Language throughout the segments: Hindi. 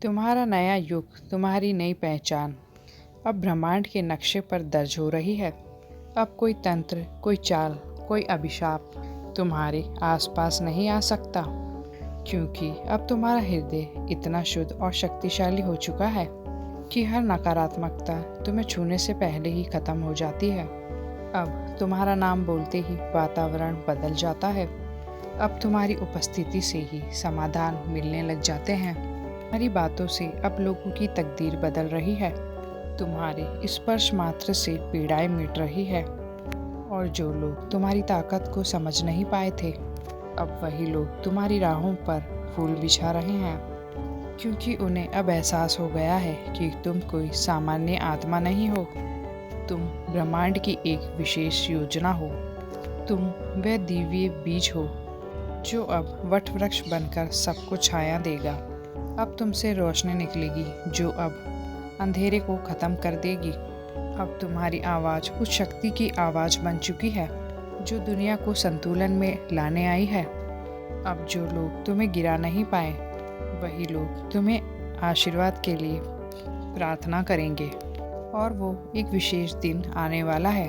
तुम्हारा नया युग, तुम्हारी नई पहचान अब ब्रह्मांड के नक्शे पर दर्ज हो रही है। अब कोई तंत्र, कोई चाल, कोई अभिशाप तुम्हारे आसपास नहीं आ सकता, क्योंकि अब तुम्हारा हृदय इतना शुद्ध और शक्तिशाली हो चुका है कि हर नकारात्मकता तुम्हें छूने से पहले ही खत्म हो जाती है। अब तुम्हारा नाम बोलते ही वातावरण बदल जाता है। अब तुम्हारी उपस्थिति से ही समाधान मिलने लग जाते हैं। तुम्हारी बातों से अब लोगों की तकदीर बदल रही है। तुम्हारे स्पर्श मात्र से पीड़ाएं मिट रही है। और जो लोग तुम्हारी ताकत को समझ नहीं पाए थे, अब वही लोग तुम्हारी राहों पर फूल बिछा रहे हैं, क्योंकि उन्हें अब एहसास हो गया है कि तुम कोई सामान्य आत्मा नहीं हो। तुम ब्रह्मांड की एक विशेष योजना हो। तुम वह दिव्य बीज हो जो अब वट वृक्ष बनकर सबको छाया देगा। अब तुमसे रोशनी निकलेगी जो अब अंधेरे को खत्म कर देगी। अब तुम्हारी आवाज़ उस शक्ति की आवाज़ बन चुकी है जो दुनिया को संतुलन में लाने आई है। अब जो लोग तुम्हें गिरा नहीं पाए, वही लोग तुम्हें आशीर्वाद के लिए प्रार्थना करेंगे। और वो एक विशेष दिन आने वाला है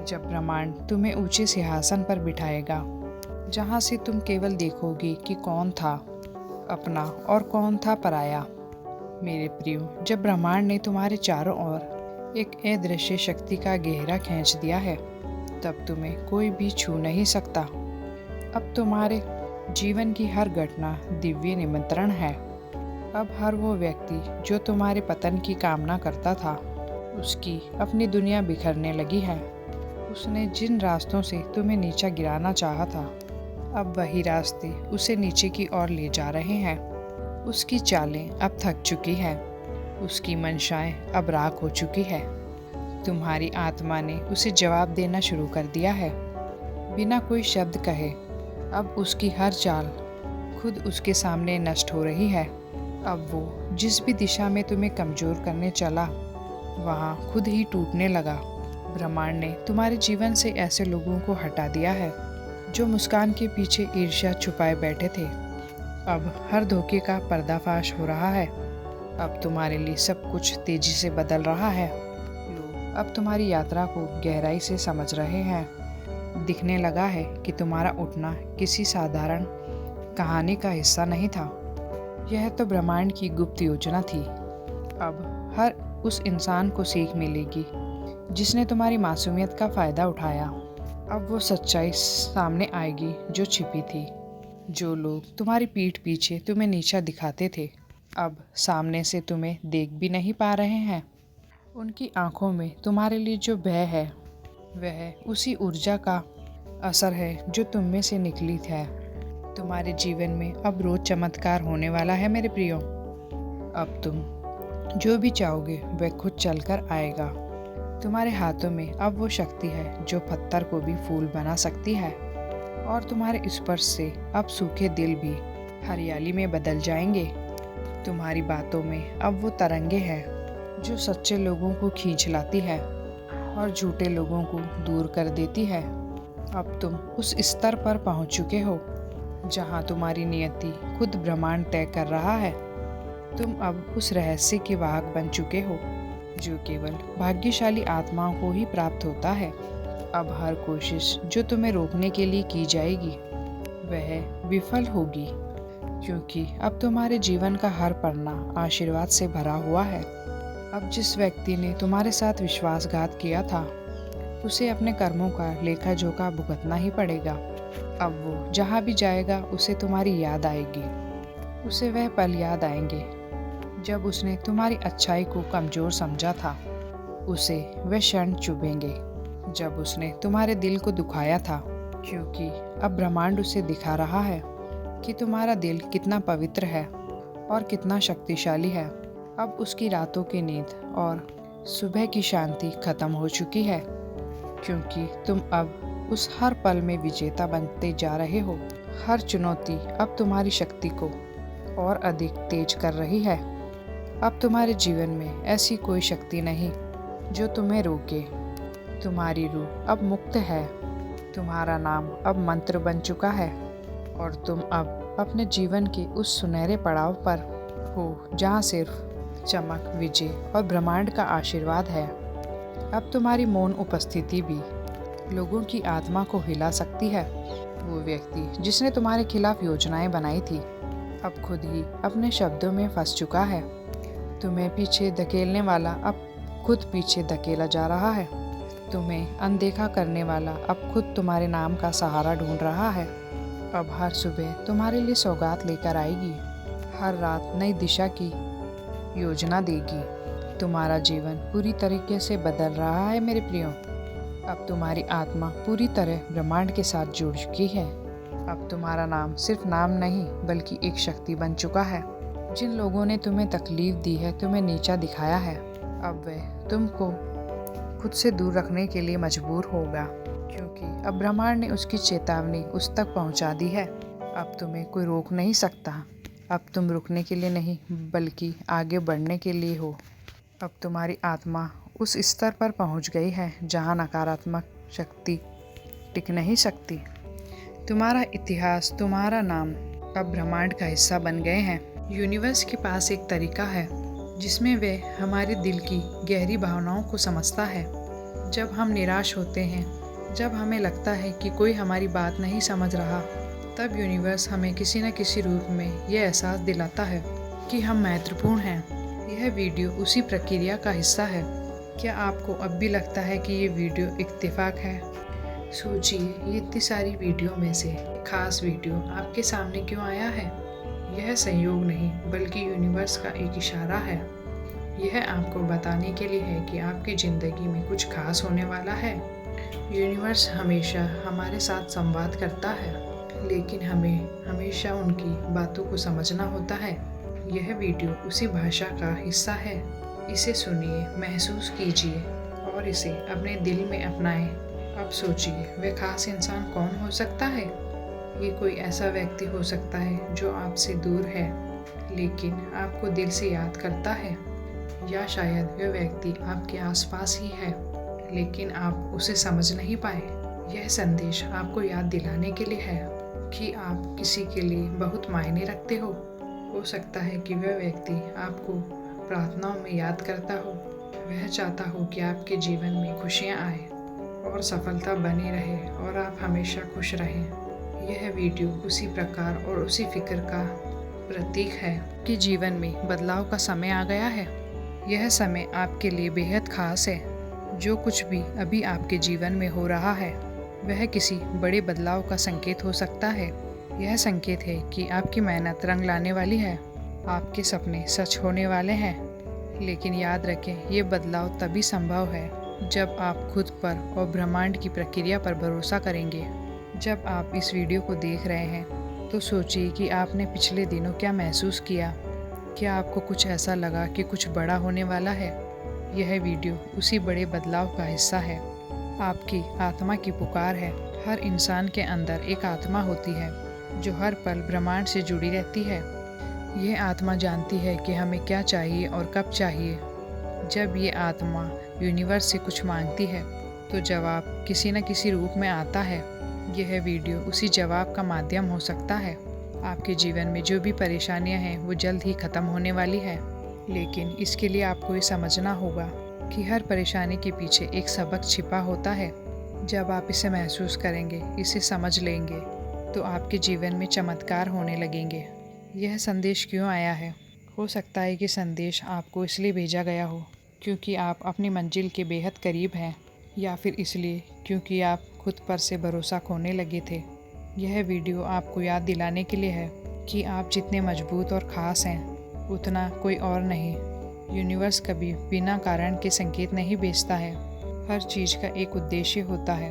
जब ब्रह्मांड तुम्हें ऊंचे सिंहासन पर बिठाएगा, जहाँ से तुम केवल देखोगे कि कौन था अपना और कौन था पराया। मेरे प्रियो, जब ब्रह्मांड ने तुम्हारे चारों ओर एक अदृश्य शक्ति का घेरा खींच दिया है, तब तुम्हें कोई भी छू नहीं सकता। अब तुम्हारे जीवन की हर घटना दिव्य निमंत्रण है। अब हर वो व्यक्ति जो तुम्हारे पतन की कामना करता था, उसकी अपनी दुनिया बिखरने लगी है। उसने जिन रास्तों से तुम्हें नीचा गिराना चाहा था, अब वही रास्ते उसे नीचे की ओर ले जा रहे हैं। उसकी चालें अब थक चुकी है, उसकी मंशाएं अब राख हो चुकी है। तुम्हारी आत्मा ने उसे जवाब देना शुरू कर दिया है। बिना कोई शब्द कहे अब उसकी हर चाल खुद उसके सामने नष्ट हो रही है। अब वो जिस भी दिशा में तुम्हें कमज़ोर करने चला, वहाँ खुद ही टूटने लगा। ब्रह्मांड ने तुम्हारे जीवन से ऐसे लोगों को हटा दिया है जो मुस्कान के पीछे ईर्ष्या छुपाए बैठे थे। अब हर धोखे का पर्दाफाश हो रहा है। अब तुम्हारे लिए सब कुछ तेजी से बदल रहा है। लोग अब तुम्हारी यात्रा को गहराई से समझ रहे हैं। दिखने लगा है कि तुम्हारा उठना किसी साधारण कहानी का हिस्सा नहीं था। यह तो ब्रह्मांड की गुप्त योजना थी। अब हर उस इंसान को सीख मिलेगी जिसने तुम्हारी मासूमियत का फ़ायदा उठाया। अब वो सच्चाई सामने आएगी जो छिपी थी। जो लोग तुम्हारी पीठ पीछे तुम्हें नीचा दिखाते थे, अब सामने से तुम्हें देख भी नहीं पा रहे हैं। उनकी आंखों में तुम्हारे लिए जो भय है, वह उसी ऊर्जा का असर है जो तुम में से निकली है। तुम्हारे जीवन में अब रोज चमत्कार होने वाला है मेरे प्रियो। अब तुम जो भी चाहोगे वह खुद चलकर आएगा। तुम्हारे हाथों में अब वो शक्ति है जो पत्थर को भी फूल बना सकती है। और तुम्हारे स्पर्श से अब सूखे दिल भी हरियाली में बदल जाएंगे। तुम्हारी बातों में अब वो तरंगे हैं जो सच्चे लोगों को खींच लाती है और झूठे लोगों को दूर कर देती है। अब तुम उस स्तर पर पहुंच चुके हो जहां तुम्हारी नियति खुद ब्रह्मांड तय कर रहा है। तुम अब उस रहस्य के वाहक बन चुके हो जो केवल भाग्यशाली आत्माओं को ही प्राप्त होता है। अब हर कोशिश जो तुम्हें रोकने के लिए की जाएगी, वह विफल होगी, क्योंकि अब तुम्हारे जीवन का हर पन्ना आशीर्वाद से भरा हुआ है। अब जिस व्यक्ति ने तुम्हारे साथ विश्वासघात किया था, उसे अपने कर्मों का लेखा जोखा भुगतना ही पड़ेगा। अब वो जहाँ भी जाएगा उसे तुम्हारी याद आएगी। उसे वह पल याद आएंगे जब उसने तुम्हारी अच्छाई को कमज़ोर समझा था। उसे वह क्षण चुभेंगे जब उसने तुम्हारे दिल को दुखाया था, क्योंकि अब ब्रह्मांड उसे दिखा रहा है कि तुम्हारा दिल कितना पवित्र है और कितना शक्तिशाली है। अब उसकी रातों की नींद और सुबह की शांति खत्म हो चुकी है, क्योंकि तुम अब उस हर पल में विजेता बनते जा रहे हो। हर चुनौती अब तुम्हारी शक्ति को और अधिक तेज कर रही है। अब तुम्हारे जीवन में ऐसी कोई शक्ति नहीं जो तुम्हें रोके। तुम्हारी रूह अब मुक्त है। तुम्हारा नाम अब मंत्र बन चुका है और तुम अब अपने जीवन के उस सुनहरे पड़ाव पर हो जहाँ सिर्फ चमक, विजय और ब्रह्मांड का आशीर्वाद है। अब तुम्हारी मौन उपस्थिति भी लोगों की आत्मा को हिला सकती है। वो व्यक्ति जिसने तुम्हारे खिलाफ योजनाएं बनाई थी अब खुद ही अपने शब्दों में फंस चुका है। तुम्हें पीछे धकेलने वाला अब खुद पीछे धकेला जा रहा है। तुम्हें अनदेखा करने वाला अब खुद तुम्हारे नाम का सहारा ढूंढ रहा है। अब हर सुबह तुम्हारे लिए सौगात लेकर आएगी, हर रात नई दिशा की योजना देगी। तुम्हारा जीवन पूरी तरीके से बदल रहा है मेरे प्रियो। अब तुम्हारी आत्मा पूरी तरह ब्रह्मांड के साथ जुड़ चुकी है। अब तुम्हारा नाम सिर्फ नाम नहीं बल्कि एक शक्ति बन चुका है। जिन लोगों ने तुम्हें तकलीफ दी है, तुम्हें नीचा दिखाया है, अब वह तुमको खुद से दूर रखने के लिए मजबूर होगा, क्योंकि अब ब्रह्मांड ने उसकी चेतावनी उस तक पहुंचा दी है। अब तुम्हें कोई रोक नहीं सकता। अब तुम रुकने के लिए नहीं बल्कि आगे बढ़ने के लिए हो। अब तुम्हारी आत्मा उस स्तर पर पहुंच गई है जहां नकारात्मक शक्ति टिक नहीं सकती। तुम्हारा इतिहास, तुम्हारा नाम अब ब्रह्मांड का हिस्सा बन गए हैं। यूनिवर्स के पास एक तरीका है जिसमें वह हमारे दिल की गहरी भावनाओं को समझता है। जब हम निराश होते हैं, जब हमें लगता है कि कोई हमारी बात नहीं समझ रहा, तब यूनिवर्स हमें किसी न किसी रूप में यह एहसास दिलाता है कि हम महत्वपूर्ण हैं। यह वीडियो उसी प्रक्रिया का हिस्सा है। क्या आपको अब भी लगता है कि ये वीडियो इत्तेफाक है? सोचिए, ये इतनी सारी वीडियो में से खास वीडियो आपके सामने क्यों आया है? यह संयोग नहीं बल्कि यूनिवर्स का एक इशारा है। यह आपको बताने के लिए है कि आपकी ज़िंदगी में कुछ खास होने वाला है। यूनिवर्स हमेशा हमारे साथ संवाद करता है, लेकिन हमें हमेशा उनकी बातों को समझना होता है। यह वीडियो उसी भाषा का हिस्सा है। इसे सुनिए, महसूस कीजिए और इसे अपने दिल में अपनाएं। अब सोचिए, वह खास इंसान कौन हो सकता है? ये कोई ऐसा व्यक्ति हो सकता है जो आपसे दूर है लेकिन आपको दिल से याद करता है, या शायद वह व्यक्ति आपके आसपास ही है लेकिन आप उसे समझ नहीं पाए। यह संदेश आपको याद दिलाने के लिए है कि आप किसी के लिए बहुत मायने रखते हो। हो सकता है कि वह व्यक्ति आपको प्रार्थनाओं में याद करता हो। वह चाहता हो कि आपके जीवन में खुशियाँ आए और सफलता बनी रहे और आप हमेशा खुश रहें। यह वीडियो उसी प्रकार और उसी फिक्र का प्रतीक है कि जीवन में बदलाव का समय आ गया है। यह समय आपके लिए बेहद खास है। जो कुछ भी अभी आपके जीवन में हो रहा है वह किसी बड़े बदलाव का संकेत हो सकता है। यह संकेत है कि आपकी मेहनत रंग लाने वाली है, आपके सपने सच होने वाले हैं। लेकिन याद रखें, ये बदलाव तभी संभव है जब आप खुद पर और ब्रह्मांड की प्रक्रिया पर भरोसा करेंगे। जब आप इस वीडियो को देख रहे हैं तो सोचिए कि आपने पिछले दिनों क्या महसूस किया। क्या आपको कुछ ऐसा लगा कि कुछ बड़ा होने वाला है? यह वीडियो उसी बड़े बदलाव का हिस्सा है। आपकी आत्मा की पुकार है। हर इंसान के अंदर एक आत्मा होती है जो हर पल ब्रह्मांड से जुड़ी रहती है। यह आत्मा जानती है कि हमें क्या चाहिए और कब चाहिए। जब ये आत्मा यूनिवर्स से कुछ मांगती है तो जवाब किसी न किसी रूप में आता है। यह वीडियो उसी जवाब का माध्यम हो सकता है। आपके जीवन में जो भी परेशानियां हैं वो जल्द ही ख़त्म होने वाली है, लेकिन इसके लिए आपको ये समझना होगा कि हर परेशानी के पीछे एक सबक छिपा होता है। जब आप इसे महसूस करेंगे, इसे समझ लेंगे, तो आपके जीवन में चमत्कार होने लगेंगे। यह संदेश क्यों आया है? हो सकता है कि संदेश आपको इसलिए भेजा गया हो क्योंकि आप अपनी मंजिल के बेहद करीब हैं, या फिर इसलिए क्योंकि आप खुद पर से भरोसा खोने लगे थे। यह वीडियो आपको याद दिलाने के लिए है कि आप जितने मजबूत और ख़ास हैं उतना कोई और नहीं। यूनिवर्स कभी बिना कारण के संकेत नहीं भेजता है। हर चीज़ का एक उद्देश्य होता है।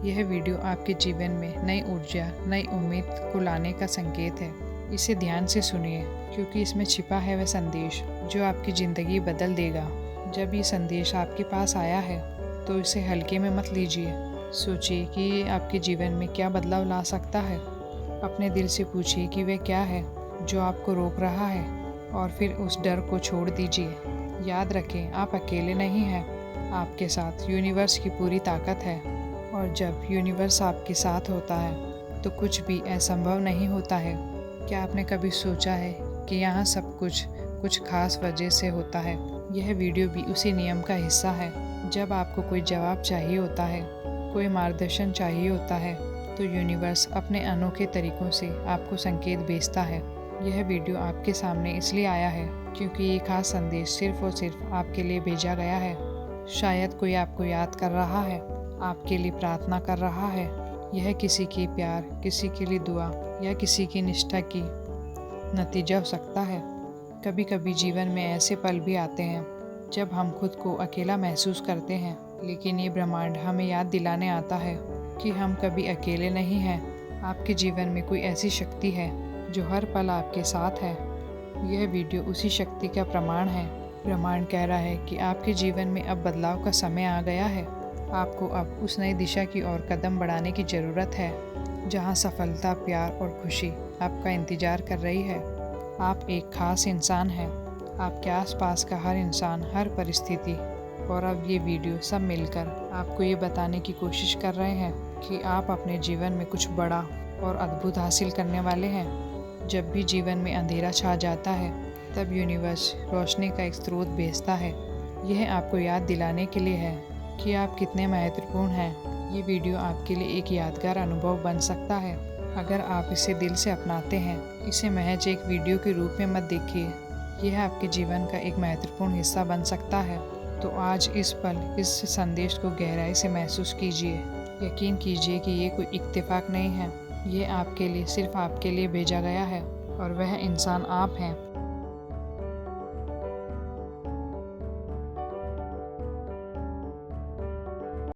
यह वीडियो आपके जीवन में नई ऊर्जा, नई उम्मीद को लाने का संकेत है। इसे ध्यान से सुनिए क्योंकि इसमें छिपा है वह संदेश जो आपकी ज़िंदगी बदल देगा। जब ये संदेश आपके पास आया है तो इसे हल्के में मत लीजिए। सोचिए कि ये आपके जीवन में क्या बदलाव ला सकता है। अपने दिल से पूछिए कि वह क्या है जो आपको रोक रहा है और फिर उस डर को छोड़ दीजिए। याद रखें, आप अकेले नहीं हैं। आपके साथ यूनिवर्स की पूरी ताकत है, और जब यूनिवर्स आपके साथ होता है तो कुछ भी असंभव नहीं होता है। क्या आपने कभी सोचा है कि यहाँ सब कुछ कुछ खास वजह से होता है। यह वीडियो भी उसी नियम का हिस्सा है। जब आपको कोई जवाब चाहिए होता है, कोई मार्गदर्शन चाहिए होता है, तो यूनिवर्स अपने अनोखे तरीकों से आपको संकेत भेजता है। यह वीडियो आपके सामने इसलिए आया है क्योंकि ये खास संदेश सिर्फ और सिर्फ आपके लिए भेजा गया है। शायद कोई आपको याद कर रहा है, आपके लिए प्रार्थना कर रहा है। यह किसी के प्यार, किसी के लिए दुआ या किसी की निष्ठा की नतीजा हो सकता है। कभी कभी जीवन में ऐसे पल भी आते हैं जब हम खुद को अकेला महसूस करते हैं, लेकिन ये ब्रह्मांड हमें याद दिलाने आता है कि हम कभी अकेले नहीं हैं। आपके जीवन में कोई ऐसी शक्ति है जो हर पल आपके साथ है। यह वीडियो उसी शक्ति का प्रमाण है। ब्रह्मांड कह रहा है कि आपके जीवन में अब बदलाव का समय आ गया है। आपको अब उस नई दिशा की ओर कदम बढ़ाने की ज़रूरत है जहां सफलता, प्यार और खुशी आपका इंतज़ार कर रही है। आप एक खास इंसान हैं। आपके आसपास का हर इंसान, हर परिस्थिति और अब ये वीडियो सब मिलकर आपको ये बताने की कोशिश कर रहे हैं कि आप अपने जीवन में कुछ बड़ा और अद्भुत हासिल करने वाले हैं। जब भी जीवन में अंधेरा छा जाता है, तब यूनिवर्स रोशनी का एक स्रोत भेजता है। यह आपको याद दिलाने के लिए है कि आप कितने महत्वपूर्ण हैं। ये वीडियो आपके लिए एक यादगार अनुभव बन सकता है अगर आप इसे दिल से अपनाते हैं। इसे महज एक वीडियो के रूप में मत देखिए, यह आपके जीवन का एक महत्वपूर्ण हिस्सा बन सकता है। तो आज इस पल, इस संदेश को गहराई से महसूस कीजिए। यकीन कीजिए कि ये कोई इत्तेफाक नहीं है। ये आपके लिए, सिर्फ आपके लिए भेजा गया है और वह इंसान आप हैं।